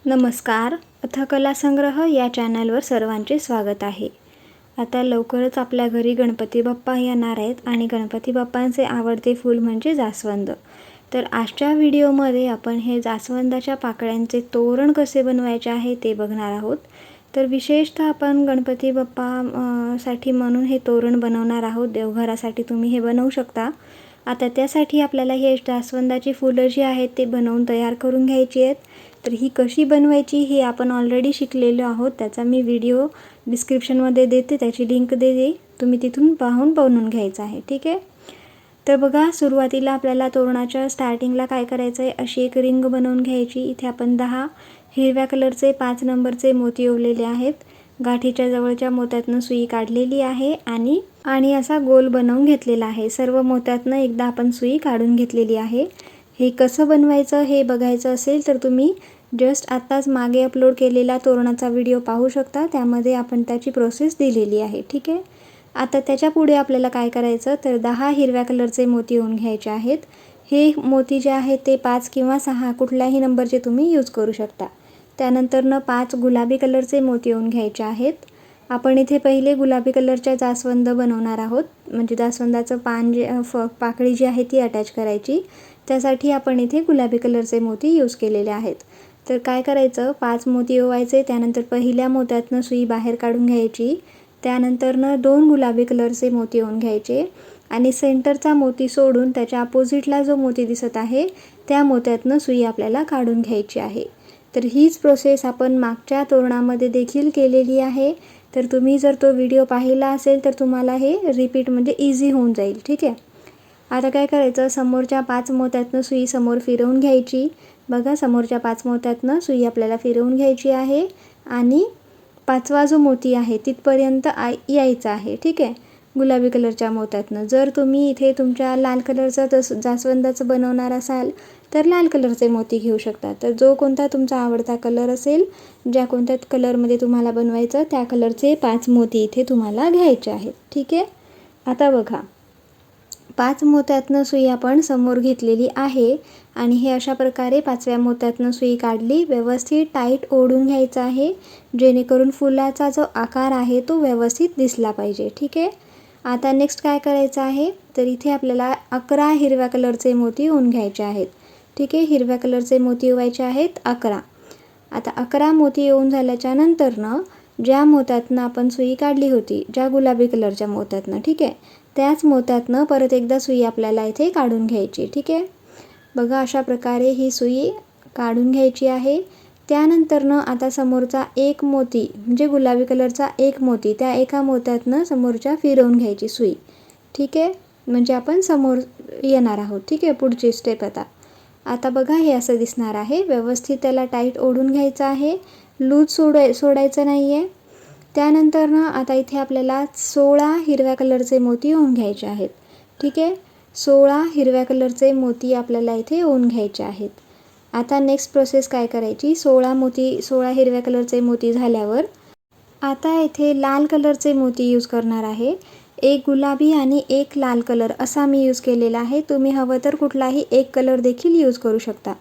नमस्कार. कथा संग्रह या चॅनलवर सर्वांचे स्वागत आहे. आता लवकरच आपल्या घरी गणपती बाप्पा येणार आहेत आणि गणपती बाप्पांचे आवडते फूल म्हणजे जास्वंद. तर आजच्या व्हिडिओमध्ये आपण हे जास्वंदाच्या पाकळ्यांचे तोरण कसे बनवायचे आहे ते बघणार आहोत. तर विशेषतः आपण गणपती बाप्पा साठी म्हणून हे तोरण बनवणार आहोत. देवघरासाठी तुम्ही हे बनवू शकता. आता त्यासाठी आपल्याला हे जास्वंदाची फुलं जी आहेत ते बनवून तयार करून घ्यायची आहेत. तर ही कशी बनवायची हे आपण ऑलरेडी शिकलेलो आहोत. त्याचा मी व्हिडिओ डिस्क्रिप्शनमध्ये देते, त्याची लिंक देते, तुम्ही तिथून पाहून बनवून घ्यायचं आहे. ठीक आहे. तर बघा, सुरुवातीला आपल्याला तोरणाच्या स्टार्टिंगला काय करायचं आहे, अशी एक रिंग बनवून घ्यायची. इथे आपण 10 हिरव्या कलरचे 5 नंबरचे मोती ओवलेले आहेत. गाठीच्या जवळच्या मोत्यातनं सुई काढलेली आहे आणि असा गोल बनवून घेतलेला आहे. सर्व मोत्यातनं एकदा आपण सुई काढून घेतलेली आहे. हे कसं बनवायचं हे बघायचं असेल तर तुम्ही जस्ट आत्ताच मागे अपलोड केलेला तोरणाचा व्हिडिओ पाहू शकता. त्यामध्ये आपण त्याची प्रोसेस दिलेली आहे. ठीक आहे. आता त्याच्या पुढे आपल्याला काय करायचं, तर 10 हिरव्या कलरचे मोती ओवून घ्यायचे आहेत. हे मोती जे आहेत ते 5 किंवा 6 कुठल्याही नंबरचे तुम्ही यूज करू शकता. त्यानंतरनं 5 गुलाबी कलरचे मोती ओवून घ्यायचे आहेत. आपण इथे पहिले गुलाबी कलरच्या जास्वंद बनवणार आहोत. म्हणजे जास्वंदाचं पान जे पाकळी जी आहे ती अटॅच करायची. त्यासाठी आपण इथे गुलाबी कलरचे मोती यूज केलेले आहेत. तर काय करायचं, 5 मोती ओवायचे. त्यानंतर पहिल्या मोत्यातनं सुई बाहेर काढून घ्यायची. त्यानंतरनं 2 गुलाबी कलरचे मोती ओवून घ्यायचे आणि सेंटरचा मोती सोडून त्याच्या अपोजिटला जो मोती दिसत आहे त्या मोत्यातनं सुई आपल्याला काढून घ्यायची आहे. तर हीच प्रोसेस आपण मागच्या तोरणामध्ये देखील केलेली आहे. तर तुम्ही जर तो व्हिडिओ पाहिला असेल तर तुम्हाला हे रिपीट म्हणजे इझी होऊन जाईल. ठीक आहे. आता काय करायचं, समोरच्या 5 मोत्यातनं सुई समोर फिरवून घ्यायची. बघा, समोरच्या 5 मोत्यातनं सुई आपल्याला फिरवून घ्यायची आहे आणि 5वा जो मोती आहे तिथपर्यंत यायचा आहे. ठीक आहे, गुलाबी कलरच्या मोत्यातनं. जर तुम्ही इथे तुमच्या लाल कलरचं जास्वंदाचं बनवणार असाल तर लाल कलरचे मोती घेऊ शकता. तर जो कोणता तुमचा आवडता कलर असेल, ज्या कोणत्या कलरमध्ये तुम्हाला बनवायचं त्या कलरचे 5 मोती इथे तुम्हाला घ्यायचे आहेत. ठीक आहे. आता बघा, 5 मोत्यातनं सुई आपण समोर घेतलेली आहे आणि हे अशा प्रकारे 5व्या मोत्यातनं सुई काढली. व्यवस्थित टाईट ओढून घ्यायचं आहे जेणेकरून फुलाचा जो आकार आहे तो व्यवस्थित दिसला पाहिजे. ठीक आहे. आता नेक्स्ट काय करायचं आहे, तर इथे आपल्याला 11 हिरव्या कलरचे मोती ओवून घ्यायचे आहेत. ठीक आहे. हिरव्या कलरचे मोती ओवायचे आहेत 11. आता 11 मोती ओवून झाल्याच्या नंतरनं ज्या मोत्यातनं आपण सुई काढली होती, ज्या गुलाबी कलरच्या मोत्यातनं, ठीक आहे, त्याच मोत्यातनं परत एकदा सुई आपल्याला इथे काढून घ्यायची. ठीक आहे. बघा, अशा प्रकारे ही सुई काढून घ्यायची आहे. त्यानंतरनं आता समोरचा एक मोती म्हणजे गुलाबी कलरचा एक मोती, त्या एका मोत्यातनं समोरच्या फिरवून घ्यायची सुई. ठीक आहे. म्हणजे आपण समोर येणार आहोत. ठीक आहे. पुढची स्टेप आता बघा, हे असं दिसणार आहे. व्यवस्थित त्याला टाईट ओढून घ्यायचं आहे, लूज सोडायचं नाही आहे. त्यानंतरनं आता इथे आपल्याला 16 हिरव्या कलरचे मोती ओवून घ्यायचे आहेत. ठीक आहे. 16 हिरव्या कलरचे मोती आपल्याला इथे ओवून घ्यायचे आहेत. आता नेक्स्ट प्रोसेस काय करायची, 16 हिरव्या कलरचे मोती झाल्यावर आता इथे लाल कलरचे मोती यूज करणार आहे. एक गुलाबी आणि एक लाल कलर असा मी यूज केलेला आहे. तुम्ही हवं तर कुठलाही एक कलर देखील यूज करू शकता.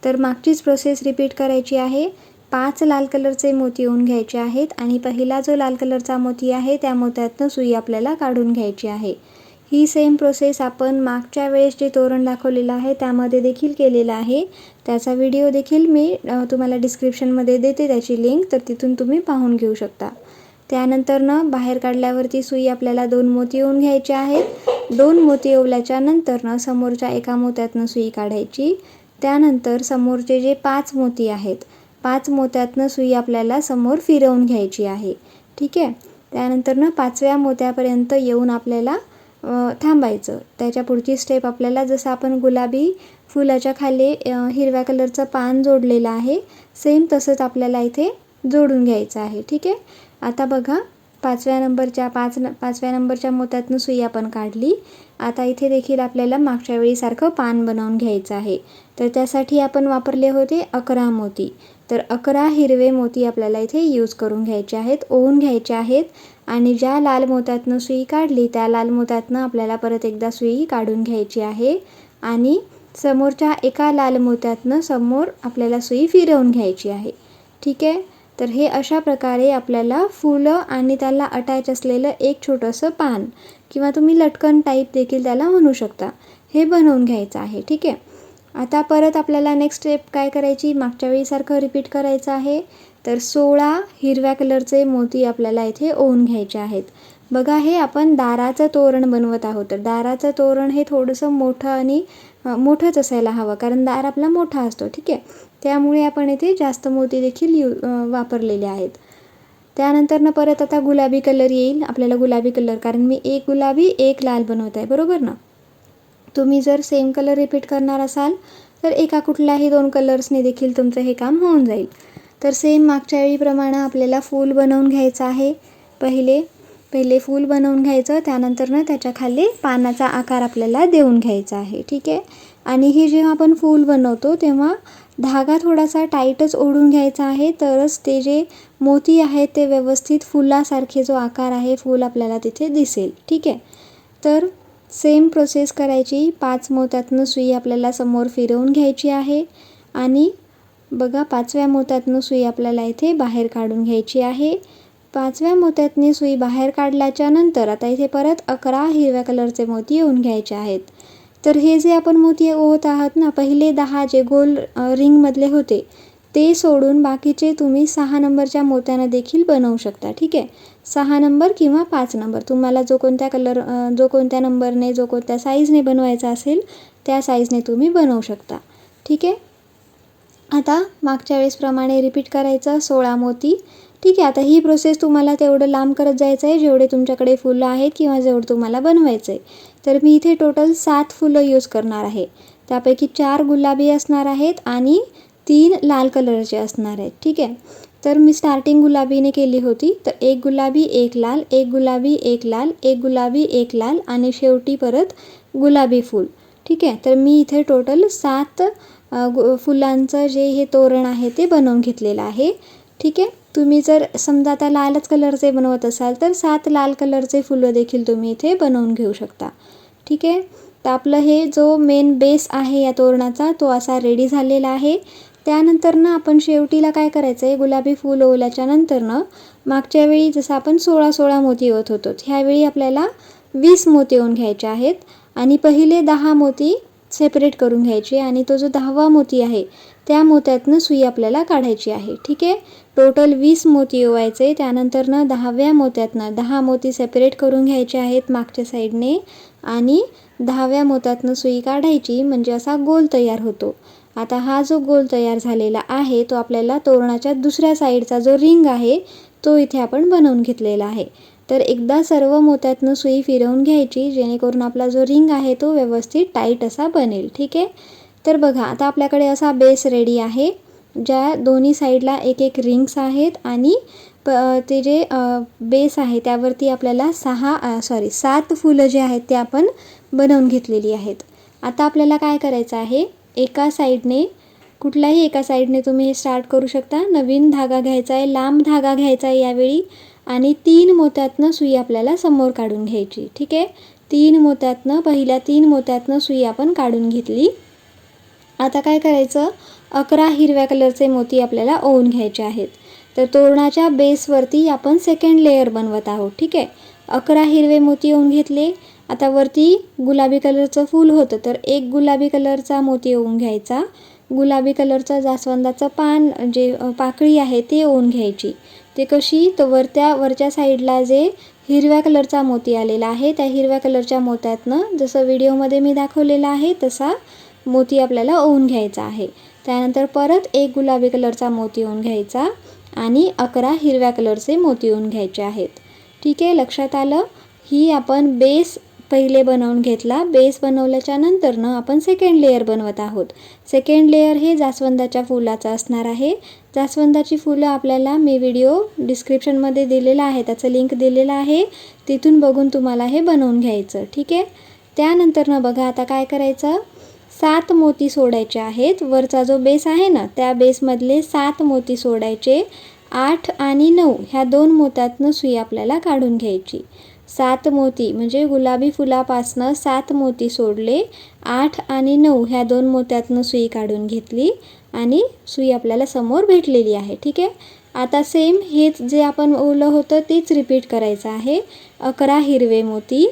तर मागचीच प्रोसेस रिपीट करायची आहे. 5 लाल कलरचे मोती ओवून घ्यायचे आहेत आणि पहिला जो लाल कलरचा मोती आहे त्या मोत्यातनं सुई आपल्याला काढून घ्यायची आहे. ही सेम प्रोसेस आपण मागच्या वेळेस जे तोरण दाखवलेलं आहे त्यामध्ये देखील केलेलं आहे. त्याचा व्हिडिओ देखील मी तुम्हाला डिस्क्रिप्शनमध्ये देते, त्याची लिंक, तर तिथून तुम्ही पाहून घेऊ शकता. त्यानंतरनं बाहेर काढल्यावरती सुई आपल्याला 2 मोती ओवून घ्यायचे आहेत. 2 मोती ओवल्याच्या नंतरनं समोरच्या एका मोत्यातनं सुई काढायची. त्यानंतर समोरचे जे 5 मोती आहेत, 5 मोत्यातनं सुई आपल्याला समोर फिरवून घ्यायची आहे. ठीक आहे. त्यानंतरनं 5व्या मोत्यापर्यंत येऊन आपल्याला थांबायचं. त्याच्या पुढची स्टेप आपल्याला, जसं आपण गुलाबी फुलाच्या खाली हिरव्या कलरचं पान जोडलेलं आहे, सेम तसंच आपल्याला इथे जोडून घ्यायचं आहे. ठीक आहे. आता बघा, 5व्या नंबरच्या मोत्यातनं सुई आपण काढली. आता इथे देखील आपल्याला मागच्या वेळीसारखं पान बनवून घ्यायचं आहे. तर त्यासाठी आपण वापरले होते 11 मोती. तर 11 हिरवे मोती आपल्याला इथे यूज करून घ्यायचे आहेत, ओवून घ्यायचे आहेत आणि ज्या लाल मोत्यातनं सुई काढली त्या लाल मोत्यातनं आपल्याला परत एकदा सुई काढून घ्यायची आहे आणि समोरच्या एका लाल मोत्यातनं समोर आपल्याला सुई फिरवून घ्यायची आहे. ठीक आहे. तर हे अशा प्रकारे आपल्याला फुलं आणि त्याला अटॅच असलेलं एक छोटंसं पान किंवा तुम्ही लटकन टाईप देखील त्याला म्हणू शकता, हे बनवून घ्यायचं आहे. ठीक आहे. आता परत आपल्याला नेक्स्ट स्टेप काय करायची, मागच्या वेळीसारखं रिपीट करायचं आहे. तर 16 हिरव्या कलरचे मोती आपल्याला इथे ओवून घ्यायचे आहेत. बघा, हे आपण दाराचं तोरण बनवत आहोत. तर दाराचं तोरण हे थोडंसं मोठं आणि मोठंच असायला हवं, कारण दार आपला मोठा असतो. ठीक आहे. त्यामुळे आपण इथे जास्त मोती देखील वापरलेले आहेत. त्यानंतर परत आता गुलाबी कलर येईल. आपल्याला गुलाबी कलर, कारण मी एक गुलाबी एक लाल बनवत आहे, बरोबर ना. तुम्ही जर सेम कलर रिपीट करणार असाल तर एका कुठल्याही 2 कलर्सने देखील तुमचं हे काम होऊन जाईल. तर सेम मागच्या वेळीप्रमाणे आपल्याला फूल बनवून घ्यायचं आहे. पहिले फूल बनवून घ्यायचं, त्यानंतर त्याच्या खाली पानाचा आकार आपल्याला देऊन घ्यायचा आहे. ठीक आहे. आणि हे जेव्हा आपण फूल बनवतो तेव्हा धागा थोडासा टाईटच ओढून घ्यायचा आहे, तरच ते जे मोती आहेत ते व्यवस्थित फुलासारखे जो आकार आहे फूल आपल्याला तिथे दिसेल. ठीक आहे. तर सेम प्रोसेस करायची. 5 मोत्यातनं सुई आपल्याला समोर फिरवून घ्यायची आहे आणि बघा 5व्या मोत्यातनं सुई आपल्याला इथे बाहेर काढून घ्यायची आहे. 5व्या मोत्यातनी सुई बाहेर काढल्याच्या नंतर आता इथे परत 11 हिरव्या कलरचे मोती ओवून घ्यायचे आहेत. तर हे जे आपण मोती ओवत आहात ना, पहिले 10 जे गोल रिंगमधले होते ते सोडून बाकीचे तुम्ही 6 नंबरच्या मोत्यानं देखील बनवू शकता. ठीक आहे. 6 नंबर किंवा 5 नंबर तुम्हाला जो कोणत्या नंबरने, जो कोणत्या साईजने बनवायचा असेल त्या साईजने तुम्ही बनवू शकता. ठीक आहे. आता मागच्या वेळेसप्रमाणे रिपीट करायचं, 16 मोती. ठीक आहे. आता ही प्रोसेस तुम्हाला तेवढं लांब करत जायचं आहे जेवढे तुमच्याकडे फुलं आहेत किंवा जेवढं तुम्हाला बनवायचं आहे. तर मी इथे टोटल 7 फुलं यूज करणार आहे. त्यापैकी 4 गुलाबी असणार आहेत आणि 3 लाल कलरचे असणार आहेत. ठीक आहे. तर मी स्टार्टिंग गुलाबीने केली होती. तर 1 गुलाबी 1 लाल, 1 गुलाबी 1 लाल, 1 गुलाबी 1 लाल आणि शेवटी परत गुलाबी फूल. ठीक आहे. तर मी इथे टोटल 7 फुलांचं जे हे तोरण आहे ते बनवून घेतलेलं आहे. ठीक आहे. तुम्ही जर समजा आता लालच कलरचे बनवत असाल तर 7 लाल कलरचे फुलं देखील तुम्ही इथे बनवून घेऊ शकता. ठीक आहे. तर आपलं हे जो मेन बेस आहे या तोरणाचा तो असा रेडी झालेला आहे. त्यानंतर आपण शेवटीला काय करायचं आहे, गुलाबी फूल ओवल्याच्या नंतर मागच्या वेळी जसं आपण 16 मोती ओवत होतो, ह्यावेळी आपल्याला 20 मोती ओवून घ्यायचे आहेत आणि पहिले 10 मोती सेपरेट करून घ्यायचे आणि तो जो 10वा मोती आहे त्या मोत्यातनं सुई आपल्याला काढायची आहे. ठीक आहे. टोटल 20 मोती ओवायचे. त्यानंतर 10व्या मोत्यातनं 10 मोती सेपरेट करून घ्यायचे आहेत मागच्या साईडने आणि 10व्या मोत्यातनं सुई काढायची, म्हणजे असा गोल तयार होतो. आता हा जो गोल तयार झालेला आहे तो आपल्याला तोरणाच्या दुसऱ्या साईडचा जो रिंग आहे तो इथे आपण बनवून घेतलेला आहे. तर एकदा सर्व मोत्यातनं सुई फिरवून घ्यायची, जेणेकरून आपला जो रिंग आहे तो व्यवस्थित टाईट असा बनेल. ठीक आहे. तर बघा, आता आपल्याकडे असा बेस रेडी आहे, ज्या दोन्ही साईडला एक एक रिंग्स आहेत आणि ते जे बेस आहे त्यावरती आपल्याला 7 फुलं जे आहेत ते आपण बनवून घेतलेली आहेत. आता आपल्याला काय करायचं आहे, एका साईडने, कुठल्याही एका साईडने तुम्ही हे स्टार्ट करू शकता. नवीन धागा घ्यायचा आहे, लांब धागा घ्यायचा आहे यावेळी आणि 3 मोत्यातनं सुई आपल्याला समोर काढून घ्यायची. ठीक आहे. 3 मोत्यातनं, पहिल्या 3 मोत्यातनं सुई आपण काढून घेतली. आता काय करायचं, 11 हिरव्या कलरचे मोती आपल्याला ओवून घ्यायचे आहेत. तर तोरणाच्या बेसवरती आपण सेकंड लेयर बनवत आहोत. ठीक आहे. 11 हिरवे मोती ओवून घेतले. आता वरती गुलाबी कलरचं फूल होतं, तर 1 गुलाबी कलरचा मोती ओवून घ्यायचा. गुलाबी कलरचं जास्वंदाचं पान, जे पाकळी आहे ते ओवून घ्यायची. ते कशी, तर वरच्या साईडला जे हिरव्या कलरचा मोती आलेला आहे त्या हिरव्या कलरच्या मोत्यातनं, जसं व्हिडिओमध्ये मी दाखवलेला आहे तसा मोती आपल्याला ओवून घ्यायचा आहे. त्यानंतर परत 1 गुलाबी कलरचा मोती ओवून घ्यायचा आणि 11 हिरव्या कलरचे मोती ओवून घ्यायचे आहेत. ठीक आहे. लक्षात आलं. ही आपण बेस पहिले बनवून घेतला. बेस बनवल्याच्या नंतर आपण सेकंड लेयर बनवत आहोत. सेकंड लेयर हे जास्वंदाच्या फुलाचं असणार आहे. जास्वंदाची फुलं आपल्याला मी व्हिडिओ डिस्क्रिप्शनमध्ये दिलेला आहे, त्याचं लिंक दिलेलं आहे, तिथून बघून तुम्हाला हे बनवून घ्यायचं. ठीक आहे. त्यानंतर बघा, आता काय करायचं, 7 मोती सोडायचे आहेत. वरचा जो बेस आहे ना त्या बेसमधले 7 मोती सोडायचे. 8 आणि 9 ह्या 2 मोत्यातनं सुई आपल्याला काढून घ्यायची. 7 मोती म्हणजे गुलाबी फुलापासनं 7 मोती सोडले. 8 आणि 9 ह्या 2 मोत्यातनं सुई काढून घेतली आणि सुई आपल्याला समोर भेटलेली आहे. ठीक आहे. आता सेम हेच जे आपण ओवलं होतं तेच रिपीट करायचं आहे. 11 हिरवे मोती.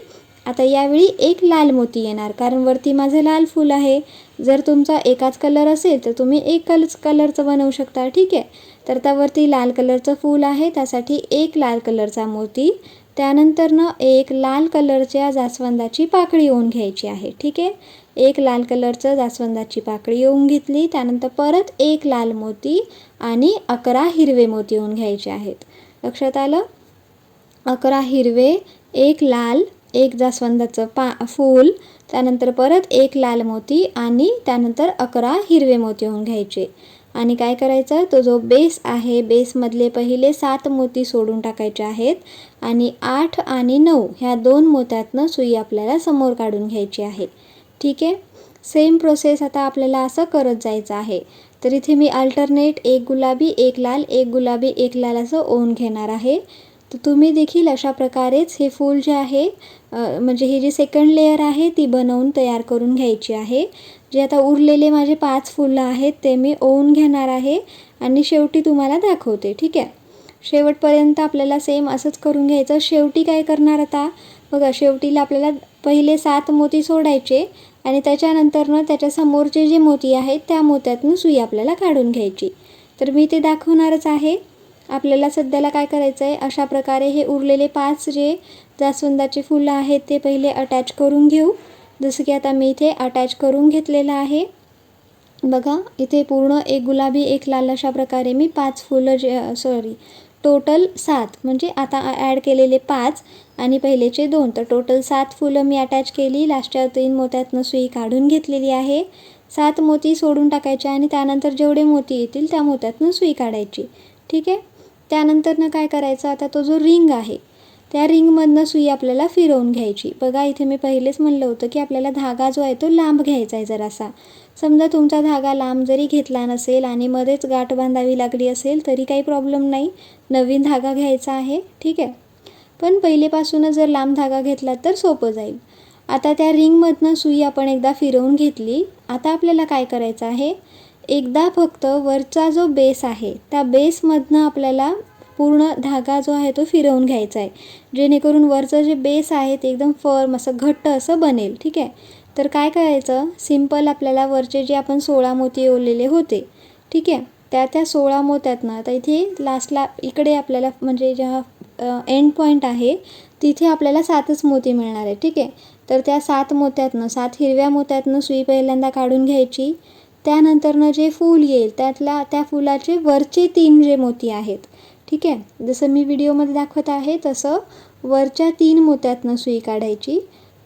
आता यावेळी एक लाल मोती येणार, कारण वरती माझं लाल फूल आहे. जर तुमचा एकाच कलर असेल तर तुम्ही एकच कलरचं बनवू शकता. ठीक आहे. तर त्यावरती लाल कलरचं फूल आहे, त्यासाठी एक लाल कलरचा मोती. त्यानंतरनं एक लाल कलरच्या जास्वंदाची पाकळी ओवून घ्यायची आहे. ठीक आहे. एक लाल कलरचं जास्वंदाची पाकळी ओवून घेतली. त्यानंतर परत एक लाल मोती आणि 11 हिरवे मोती ओवून घ्यायचे आहेत. लक्षात आलं? 11 हिरवे, एक लाल, एक जास्वंदाचं फूल, त्यानंतर परत एक लाल मोती आणि त्यानंतर 11 हिरवे मोती ओवून घ्यायचे. आणि काय करायचं, तो जो बेस आहे, बेसमधले पहिले 7 मोती सोडून टाकायचे आहेत आणि 8 आणि 9 ह्या 2 मोत्यातनं सुई आपल्याला समोर काढून घ्यायची आहे. ठीक आहे. सेम प्रोसेस आता आपल्याला असं करत जायचं आहे. तर इथे मी अल्टरनेट एक गुलाबी, एक लाल, एक गुलाबी, एक लाल असं ओवून घेणार आहे. तर तुम्ही देखील अशा प्रकारेच हे फूल जे आहे म्हणजे ही जी सेकंड लेयर आहे ती बनवून तयार करून घ्यायची आहे. जे आता उरलेले माझे 5 फुलं आहेत ते मी ओवून घेणार आहे आणि शेवटी तुम्हाला दाखवते. ठीक आहे. शेवटपर्यंत आपल्याला सेम असंच करून घ्यायचं. शेवटी काय करणार आता बघा, शेवटीला आपल्याला पहिले 7 मोती सोडायचे आणि त्याच्यानंतरनं त्याच्या समोरचे जे मोती आहेत त्या मोत्यातून सुई आपल्याला काढून घ्यायची. तर मी ते दाखवणारच आहे. आपल्याला सध्याला काय करायचं आहे, अशा प्रकारे हे उरलेले 5 जे जास्वंदाचे फुलं आहेत ते पहिले अटॅच करून घेऊ. जसं की आता मी इथे अटॅच करून घेतलेलं आहे. बघा, इथे पूर्ण एक गुलाबी, एक लाल अशा प्रकारे मी 5 फुलं टोटल 7 म्हणजे आता ॲड केलेले 5 आणि पहिलेचे 2, तर टोटल 7 फुलं मी अटॅच केली. लास्टच्या 3 मोत्यातनं सुई काढून घेतलेली आहे. 7 मोती सोडून टाकायचे आणि त्यानंतर जेवढे मोती येतील त्या मोत्यातनं सुई काढायची. ठीक आहे. त्यानंतरनं काय करायचं, आता तो जो रिंग आहे त्या रिंगमधनं सुई आपल्याला फिरवून घ्यायची. बघा, इथे मी पहिलेच म्हणलं होतं की आपल्याला धागा जो आहे तो लांब घ्यायचा आहे जरासा. समजा तुमचा धागा लांब जरी घेतला नसेल आणि मध्येच गाठ बांधावी लागली असेल तरी काही प्रॉब्लेम नाही, नवीन धागा घ्यायचा आहे. ठीक आहे. पण पहिलेपासूनच जर लांब धागा घेतला तर सोपं जाईल. आता त्या रिंगमधनं सुई आपण एकदा फिरवून घेतली. आता आपल्याला काय करायचं आहे, एकदा फक्त वरचा जो बेस आहे त्या बेसमधनं आपल्याला पूर्ण धागा जो आहे तो फिरवून घ्यायचा आहे, जेणेकरून वरचं जे बेस आहे ते एकदम फर्म असं घट्ट असं बनेल. ठीक आहे. तर काय करायचं, सिंपल आपल्याला वरचे जे आपण 16 मोती ओवलेले होते, ठीक आहे, त्या 16 मोत्यातनं आता इथे लास्टला इकडे आपल्याला म्हणजे ज्या एंड पॉईंट आहे तिथे आपल्याला 7च मोती मिळणार आहे. ठीक आहे. तर त्या 7 मोत्यातनं 7 हिरव्या मोत्यातनं सुई पहिल्यांदा काढून घ्यायची. त्यानंतरनं जे फूल येईल त्या फुलाचे वरचे 3 जे मोती आहेत, ठीक आहे, जसं मी व्हिडिओमध्ये दाखवत आहे तसं वरच्या 3 मोत्यातनं सुई काढायची.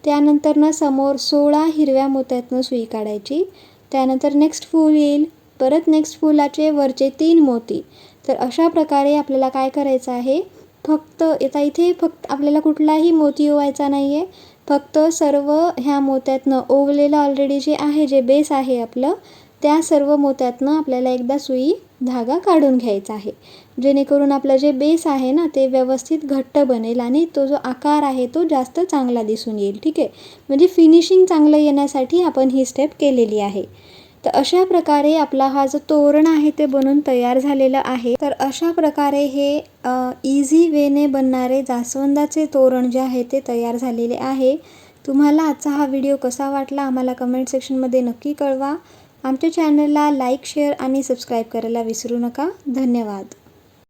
त्यानंतरनं समोर 16 हिरव्या मोत्यातनं सुई काढायची. त्यानंतर नेक्स्ट फूल येईल, परत नेक्स्ट फुलाचे वरचे 3 मोती. तर अशा प्रकारे आपल्याला काय करायचं आहे, फक्त इथे आपल्याला कुठलाही मोती ओवायचा नाही आहे. फक्त सर्व ह्या मोत्यातनं ओवलेलं ऑलरेडी जे आहे, जे बेस आहे आपलं, त्या सर्व मोत्यातनं आपल्याला एकदा सुई धागा काढून घ्यायचा आहे, जेणेकरून आपलं जे बेस आहे ना ते व्यवस्थित घट्ट बनेल आणि तो जो आकार आहे तो जास्त चांगला दिसून येईल. ठीक आहे. म्हणजे फिनिशिंग चांगलं येण्यासाठी आपण ही स्टेप केलेली आहे. तर अशा प्रकारे आपला हा जो तोरण आहे ते बनून तयार झालेलं आहे. तर अशा प्रकारे हे इझी वेने बनणारे जास्वंदाचे तोरण जे आहे ते तयार झालेले आहे. तुम्हाला आजचा हा व्हिडिओ कसा वाटला आम्हाला कमेंट सेक्शनमध्ये नक्की कळवा. आमच्या चॅनलला लाईक, शेअर आणि सबस्क्राईब करायला विसरू नका. धन्यवाद.